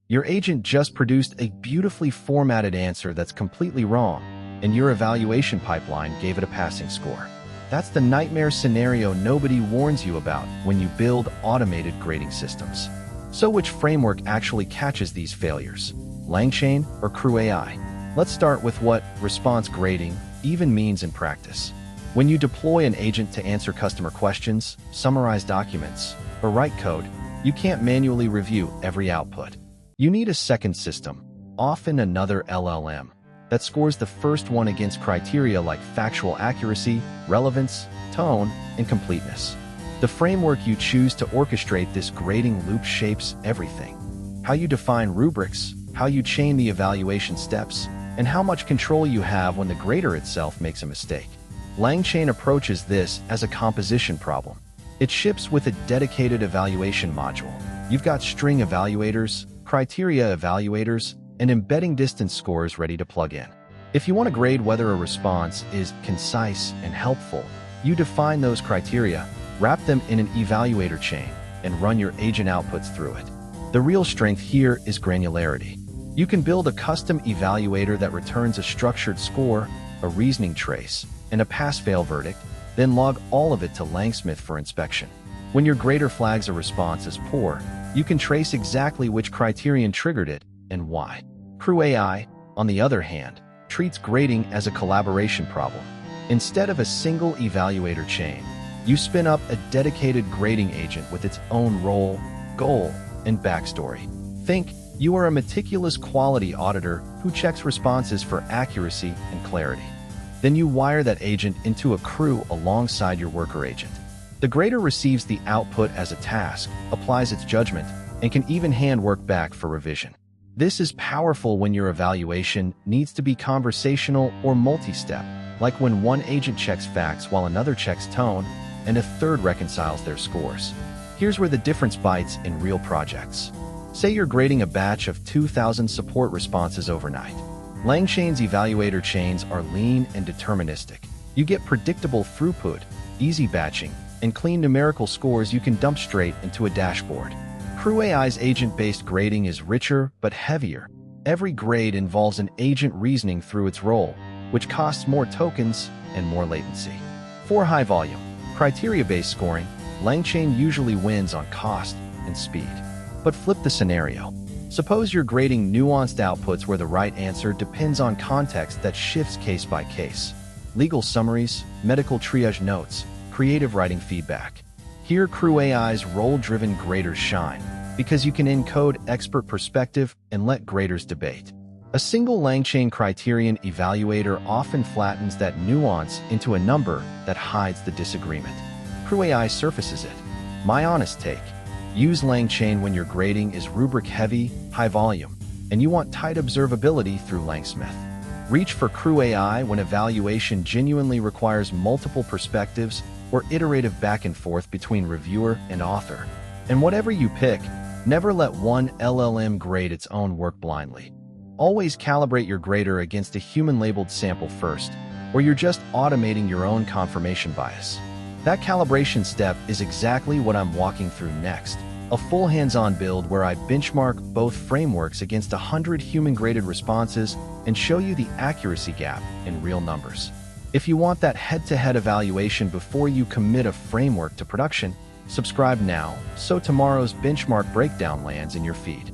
Your agent just produced a beautifully formatted answer that's completely wrong, and your evaluation pipeline gave it a passing score. That's the nightmare scenario nobody warns you about when you build automated grading systems. So which framework actually catches these failures? LangChain or CrewAI? Let's start with what response grading even means in practice. When you deploy an agent to answer customer questions, summarize documents, or write code, you can't manually review every output. You need a second system, often another LLM, that scores the first one against criteria like factual accuracy, relevance, tone, and completeness. The framework you choose to orchestrate this grading loop shapes everything. How you define rubrics, how you chain the evaluation steps, and how much control you have when the grader itself makes a mistake. LangChain approaches this as a composition problem. It ships with a dedicated evaluation module. You've got string evaluators, criteria evaluators, and embedding distance scores ready to plug in. If you want to grade whether a response is concise and helpful, you define those criteria, wrap them in an evaluator chain, and run your agent outputs through it. The real strength here is granularity. You can build a custom evaluator that returns a structured score, a reasoning trace, and a pass-fail verdict, then log all of it to LangSmith for inspection. When your grader flags a response as poor, you can trace exactly which criterion triggered it and why. CrewAI, on the other hand, treats grading as a collaboration problem. Instead of a single evaluator chain, you spin up a dedicated grading agent with its own role, goal, and backstory. Think you are a meticulous quality auditor who checks responses for accuracy and clarity. Then you wire that agent into a crew alongside your worker agent. The grader receives the output as a task, applies its judgment, and can even hand work back for revision. This is powerful when your evaluation needs to be conversational or multi-step, like when one agent checks facts while another checks tone, and a third reconciles their scores. Here's where the difference bites in real projects. Say you're grading a batch of 2,000 support responses overnight. LangChain's evaluator chains are lean and deterministic. You get predictable throughput, easy batching, and clean numerical scores you can dump straight into a dashboard. CrewAI's agent-based grading is richer but heavier. Every grade involves an agent reasoning through its role, which costs more tokens and more latency. For high-volume, criteria-based scoring, LangChain usually wins on cost and speed. But flip the scenario. Suppose you're grading nuanced outputs where the right answer depends on context that shifts case by case. Legal summaries, medical triage notes, creative writing feedback. Here, CrewAI's role-driven graders shine, because you can encode expert perspective and let graders debate. A single LangChain criterion evaluator often flattens that nuance into a number that hides the disagreement. CrewAI surfaces it. My honest take: use LangChain when your grading is rubric-heavy, high-volume, and you want tight observability through LangSmith. Reach for CrewAI when evaluation genuinely requires multiple perspectives or iterative back and forth between reviewer and author. And whatever you pick, never let one LLM grade its own work blindly. Always calibrate your grader against a human-labeled sample first, or you're just automating your own confirmation bias. That calibration step is exactly what I'm walking through next. A full hands-on build where I benchmark both frameworks against 100 human-graded responses and show you the accuracy gap in real numbers. If you want that head-to-head evaluation before you commit a framework to production, subscribe now so tomorrow's benchmark breakdown lands in your feed.